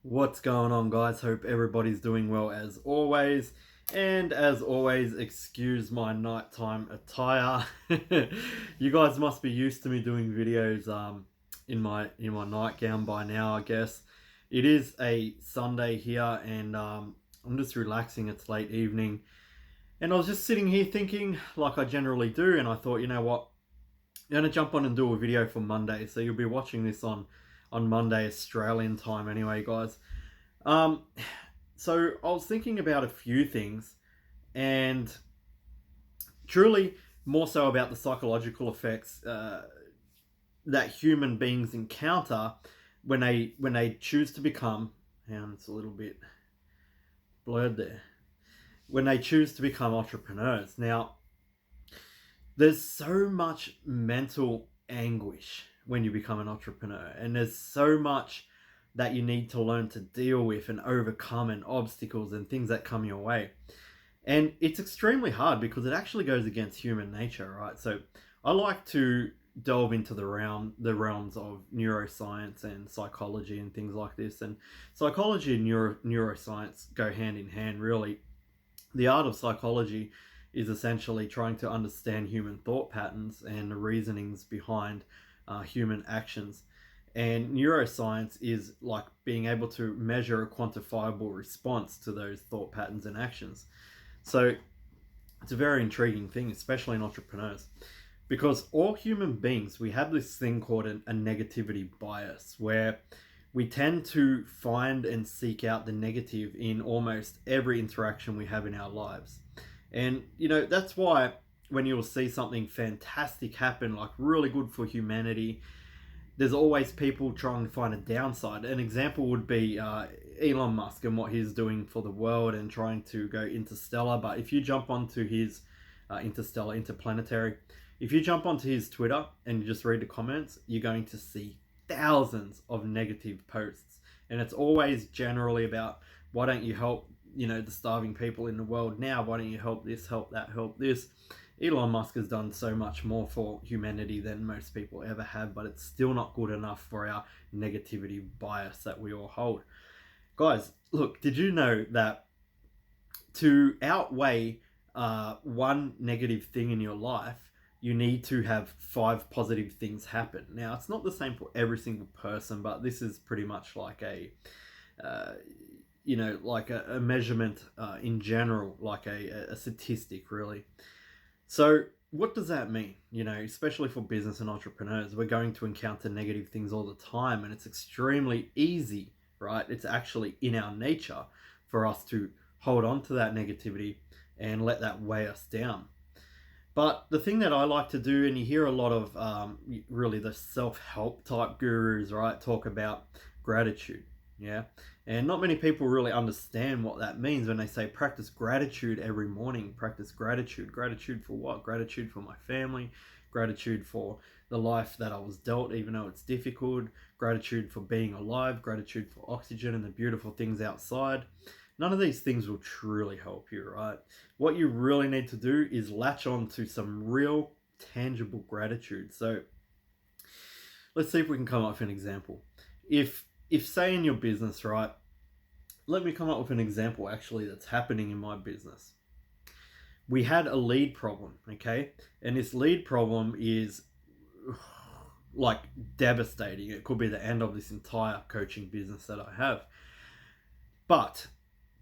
What's going on, guys? Hope everybody's doing well as always. And as always, excuse my nighttime attire. You guys must be used to me doing videos in my nightgown by now, I guess. It is a Sunday here, and I'm just relaxing. It's late evening, and I was just sitting here thinking, like I generally do, and I thought, you know what? I'm gonna jump on and do a video for Monday, so you'll be watching this on Monday Australian time anyway, guys. Um, so I was thinking about a few things, and truly more so about the psychological effects that human beings encounter when they choose to become. And it's a little bit blurred there. When they choose to become entrepreneurs. Now, there's so much mental anguish when you become an entrepreneur, and there's so much that you need to learn to deal with and overcome, and obstacles and things that come your way. And it's extremely hard because it actually goes against human nature, right? So I like to delve into the realms of neuroscience and psychology and things like this. And psychology and neuroscience go hand in hand, really. The art of psychology is essentially trying to understand human thought patterns and the reasonings behind human actions. And neuroscience is like being able to measure a quantifiable response to those thought patterns and actions. So it's a very intriguing thing, especially in entrepreneurs, because all human beings, we have this thing called a negativity bias, where we tend to find and seek out the negative in almost every interaction we have in our lives. And, you know, that's why when you'll see something fantastic happen, like really good for humanity, there's always people trying to find a downside. An example would be Elon Musk and what he's doing for the world and trying to go interstellar. But if you jump onto his interplanetary, if you jump onto his Twitter and you just read the comments, you're going to see thousands of negative posts. And it's always generally about, why don't you help, the starving people in the world now? Why don't you help this, help that, help this? Elon Musk has done so much more for humanity than most people ever have, but it's still not good enough for our negativity bias that we all hold. Guys, look, did you know that to outweigh one negative thing in your life, you need to have 5 positive things happen? Now, it's not the same for every single person, but this is pretty much like a measurement in general, like a statistic, really. So what does that mean? Especially for business and entrepreneurs, we're going to encounter negative things all the time, and it's extremely easy, right? It's actually in our nature for us to hold on to that negativity and let that weigh us down. But the thing that I like to do, and you hear a lot of really the self-help type gurus, right, talk about gratitude. Yeah. And not many people really understand what that means when they say practice gratitude every morning. Practice gratitude. Gratitude for what? Gratitude for my family. Gratitude for the life that I was dealt, even though it's difficult. Gratitude for being alive. Gratitude for oxygen and the beautiful things outside. None of these things will truly help you, right? What you really need to do is latch on to some real tangible gratitude. So let's see if we can come up with an example. If say in your business, right, let me come up with an example actually that's happening in my business. We had a lead problem, okay? And this lead problem is like devastating. It could be the end of this entire coaching business that I have. But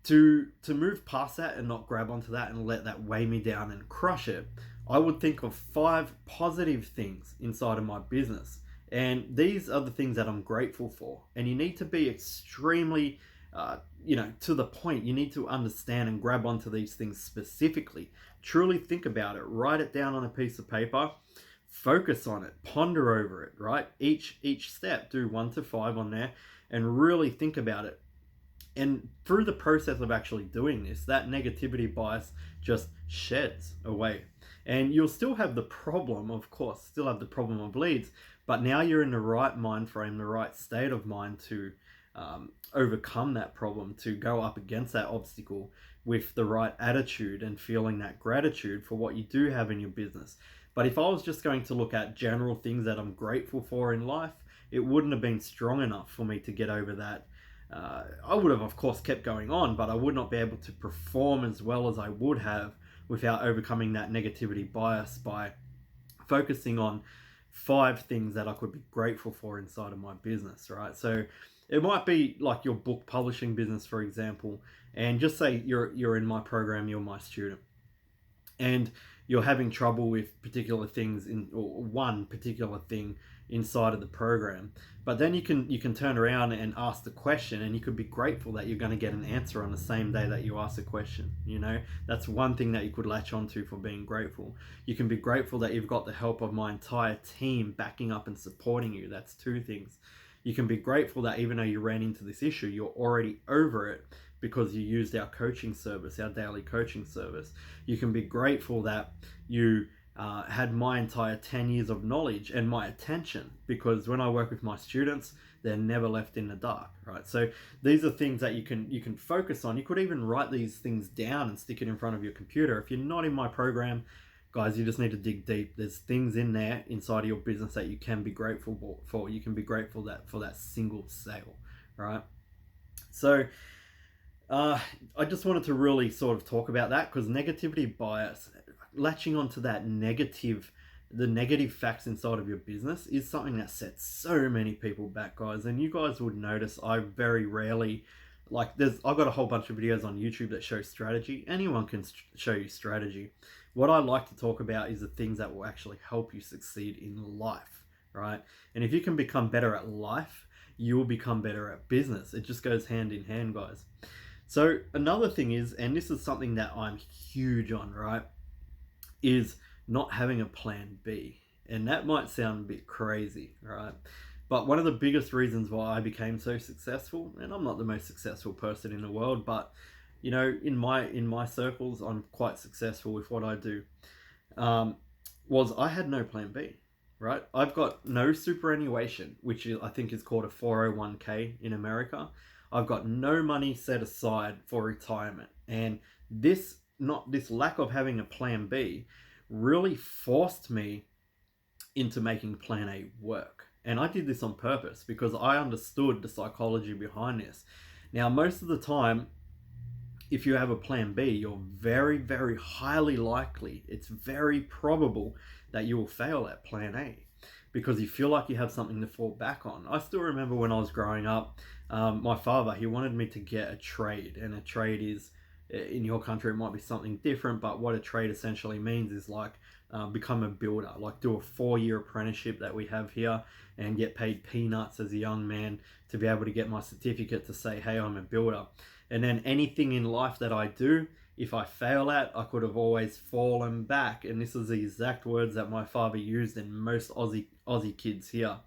to move past that and not grab onto that and let that weigh me down and crush it, I would think of 5 positive things inside of my business. And these are the things that I'm grateful for. And you need to be extremely, to the point. You need to understand and grab onto these things specifically. Truly think about it. Write it down on a piece of paper. Focus on it. Ponder over it, right? Each step, do 1 to 5 on there and really think about it. And through the process of actually doing this, that negativity bias just sheds away. And you'll still have the problem, of course, still have the problem of leads, but now you're in the right mind frame, the right state of mind to overcome that problem, to go up against that obstacle with the right attitude and feeling that gratitude for what you do have in your business. But if I was just going to look at general things that I'm grateful for in life, it wouldn't have been strong enough for me to get over that I would have, of course, kept going on, but I would not be able to perform as well as I would have without overcoming that negativity bias by focusing on 5 things that I could be grateful for inside of my business, right? So it might be like your book publishing business, for example, and just say you're in my program, you're my student, and you're having trouble with particular things or one particular thing inside of the program, but then you can turn around and ask the question, and you could be grateful that you're going to get an answer on the same day that you ask the question. That's one thing that you could latch onto for being grateful. You can be grateful that you've got the help of my entire team backing up and supporting you. That's 2 things. You can be grateful that even though you ran into this issue, you're already over it because you used our coaching service, our daily coaching service. You can be grateful that you had my entire 10 years of knowledge and my attention, because when I work with my students, they're never left in the dark, right? So these are things that you can focus on. You could even write these things down and stick it in front of your computer. If you're not in my program, guys, you just need to dig deep. There's things in there inside of your business that you can be grateful for. You can be grateful for that single sale, right? So I just wanted to really sort of talk about that, because negativity bias, latching onto the negative facts inside of your business, is something that sets so many people back, guys. And you guys would notice I very rarely, I've got a whole bunch of videos on YouTube that show strategy. Anyone can show you strategy. What I like to talk about is the things that will actually help you succeed in life, right? And if you can become better at life, you will become better at business. It just goes hand in hand, guys. So another thing is, and this is something that I'm huge on, right, is not having a plan B. And that might sound a bit crazy, right? But one of the biggest reasons why I became so successful, and I'm not the most successful person in the world, but in my circles, I'm quite successful with what I do, was I had no plan B, right? I've got no superannuation, which I think is called a 401k in America. I've got no money set aside for retirement. And this lack of having a plan B really forced me into making plan A work. And I did this on purpose because I understood the psychology behind this. Now, most of the time, if you have a plan B, you're very, very highly likely, it's very probable that you will fail at plan A, because you feel like you have something to fall back on. I still remember when I was growing up, my father, he wanted me to get a trade. And a trade is, in your country, it might be something different, but what a trade essentially means is become a builder, do a 4-year apprenticeship that we have here and get paid peanuts as a young man to be able to get my certificate to say, hey, I'm a builder. And then anything in life that I do, if I fail at, I could have always fallen back. And this is the exact words that my father used, and most Aussie kids here.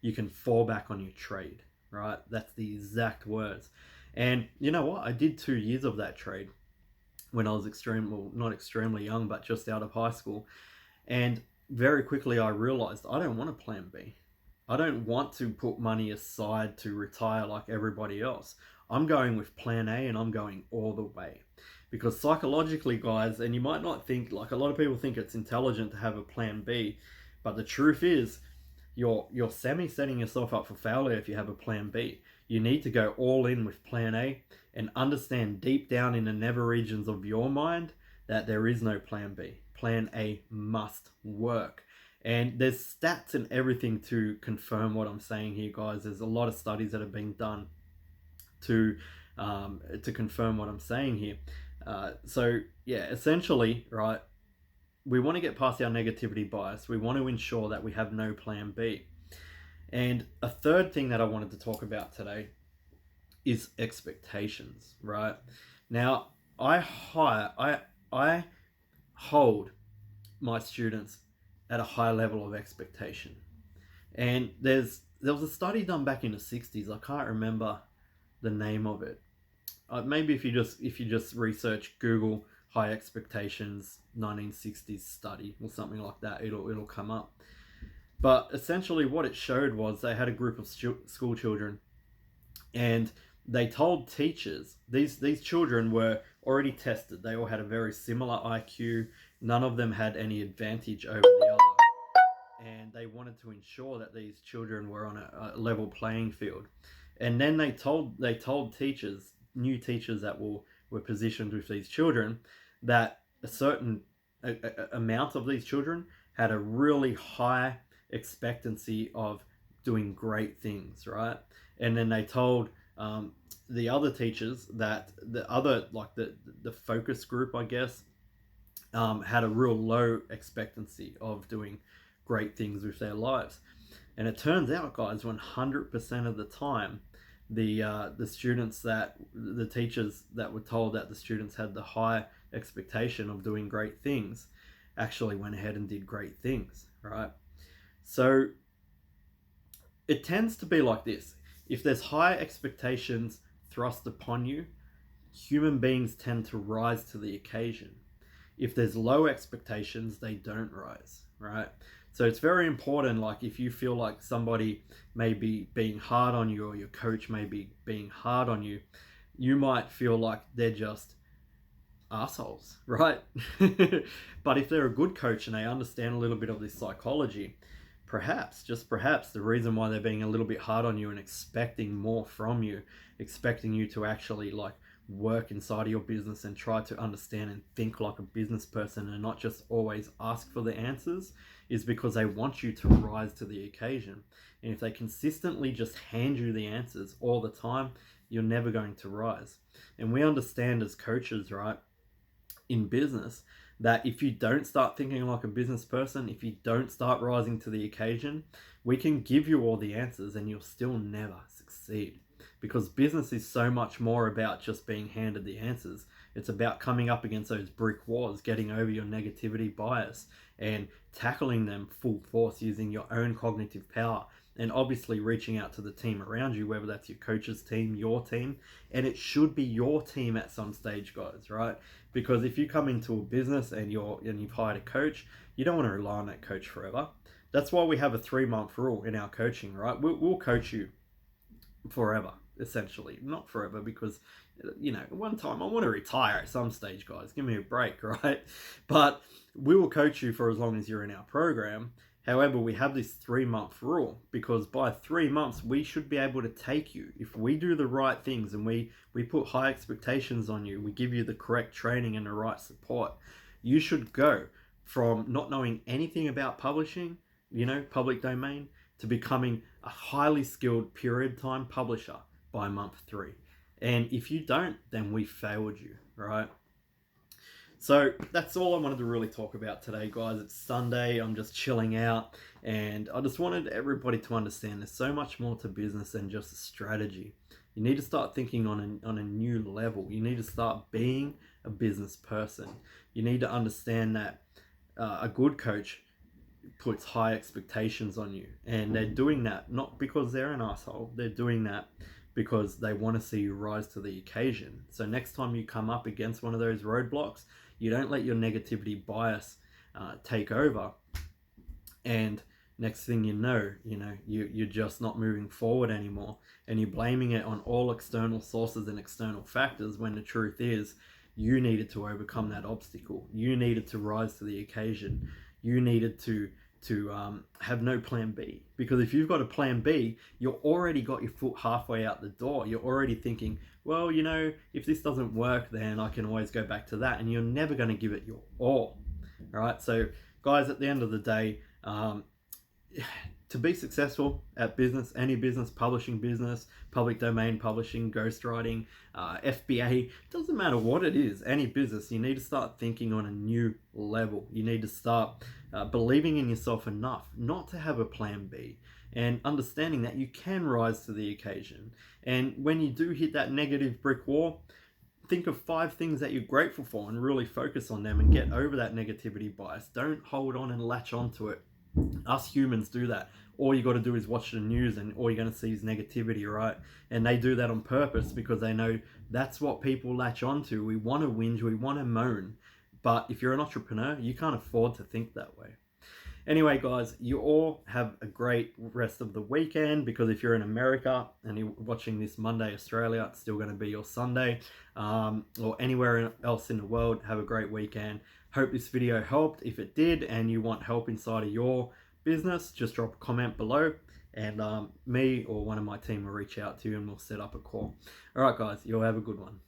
You can fall back on your trade, right? That's the exact words. And you know what? I did 2 years of that trade when I was not extremely young, but just out of high school. And very quickly I realized I don't want a plan B. I don't want to put money aside to retire like everybody else. I'm going with plan A, and I'm going all the way. Because psychologically, guys, and you might not think, a lot of people think it's intelligent to have a plan B, but the truth is, you're setting yourself up for failure if you have a plan B. You need to go all in with plan A and understand deep down in the never regions of your mind that there is no plan B. Plan A must work. And there's stats and everything to confirm what I'm saying here, guys. There's a lot of studies that have been done to confirm what I'm saying here. So yeah, essentially, right, we want to get past our negativity bias. We want to ensure that we have no plan B. And a third thing that I wanted to talk about today is expectations, right? Now, I hold my students at a high level of expectation. And there was a study done back in the 60s. I can't remember the name of it. Maybe if you just research Google high expectations 1960s study or something like that, it'll come up. But essentially what it showed was they had a group of school children, and they told teachers, these children were already tested. They all had a very similar IQ. None of them had any advantage over the other. And they wanted to ensure that these children were on a level playing field. And then they told teachers, new teachers that were positioned with these children, that a certain amount of these children had a really high expectancy of doing great things, right? And then they told the other teachers that the other, like the focus group, I guess, had a real low expectancy of doing great things with their lives. And it turns out, guys, 100% of the time, the students that the teachers that were told that the students had the high expectation of doing great things actually went ahead and did great things, right? So it tends to be like this. If there's high expectations thrust upon you, human beings tend to rise to the occasion. If there's low expectations, they don't rise, right? So it's very important, like if you feel like somebody may be being hard on you, or your coach may be being hard on you, you might feel like they're just assholes, right? But if they're a good coach and they understand a little bit of this psychology, perhaps, just perhaps, the reason why they're being a little bit hard on you and expecting more from you, expecting you to actually like work inside of your business and try to understand and think like a business person and not just always ask for the answers, is because they want you to rise to the occasion. And if they consistently just hand you the answers all the time, you're never going to rise. And we understand as coaches, right, in business, that if you don't start thinking like a business person, if you don't start rising to the occasion, we can give you all the answers and you'll still never succeed. Because business is so much more about just being handed the answers. It's about coming up against those brick walls, getting over your negativity bias and tackling them full force using your own cognitive power, and obviously reaching out to the team around you, whether that's your coach's team, your team, and it should be your team at some stage, guys, right? Because if you come into a business and you've hired a coach, you don't want to rely on that coach forever. That's why we have a 3-month rule in our coaching, right? We'll coach you forever, essentially. Not forever, because, you know, one time I want to retire at some stage, guys. Give me a break, right? But we will coach you for as long as you're in our program. However, we have this 3-month rule, because by 3 months, we should be able to take you. If we do the right things and we put high expectations on you, we give you the correct training and the right support, you should go from not knowing anything about publishing, you know, public domain, to becoming a highly skilled period time publisher by month 3. And if you don't, then we failed you, right? So that's all I wanted to really talk about today, guys. It's Sunday, I'm just chilling out, and I just wanted everybody to understand there's so much more to business than just a strategy. You need to start thinking on a new level. You need to start being a business person. You need to understand that a good coach puts high expectations on you, and they're doing that not because they're an asshole. They're doing that because they want to see you rise to the occasion. So next time you come up against one of those roadblocks, you don't let your negativity bias take over, and next thing you know, you're just not moving forward anymore, and you're blaming it on all external sources and external factors, when the truth is you needed to overcome that obstacle. You needed to rise to the occasion. You needed to have no plan B, because if you've got a plan B, you've already got your foot halfway out the door. You're already thinking, well, you know, if this doesn't work, then I can always go back to that, and you're never going to give it your all. All right, so guys, at the end of the day, to be successful at business, any business, publishing business, public domain publishing, ghostwriting, FBA, doesn't matter what it is, any business, you need to start thinking on a new level. You need to start believing in yourself enough not to have a plan B, and understanding that you can rise to the occasion. And when you do hit that negative brick wall, think of 5 things that you're grateful for and really focus on them and get over that negativity bias. Don't hold on and latch onto it. Us humans do that. All you got to do is watch the news, and all you're going to see is negativity, right? And they do that on purpose, because they know that's what people latch onto. We want to whinge, we want to moan. But if you're an entrepreneur, you can't afford to think that way. Anyway, guys, you all have a great rest of the weekend, because if you're in America and you're watching this Monday, Australia, it's still going to be your Sunday, or anywhere else in the world. Have a great weekend. Hope this video helped. If it did and you want help inside of your business, just drop a comment below, and me or one of my team will reach out to you and we'll set up a call. All right, guys, you'll have a good one.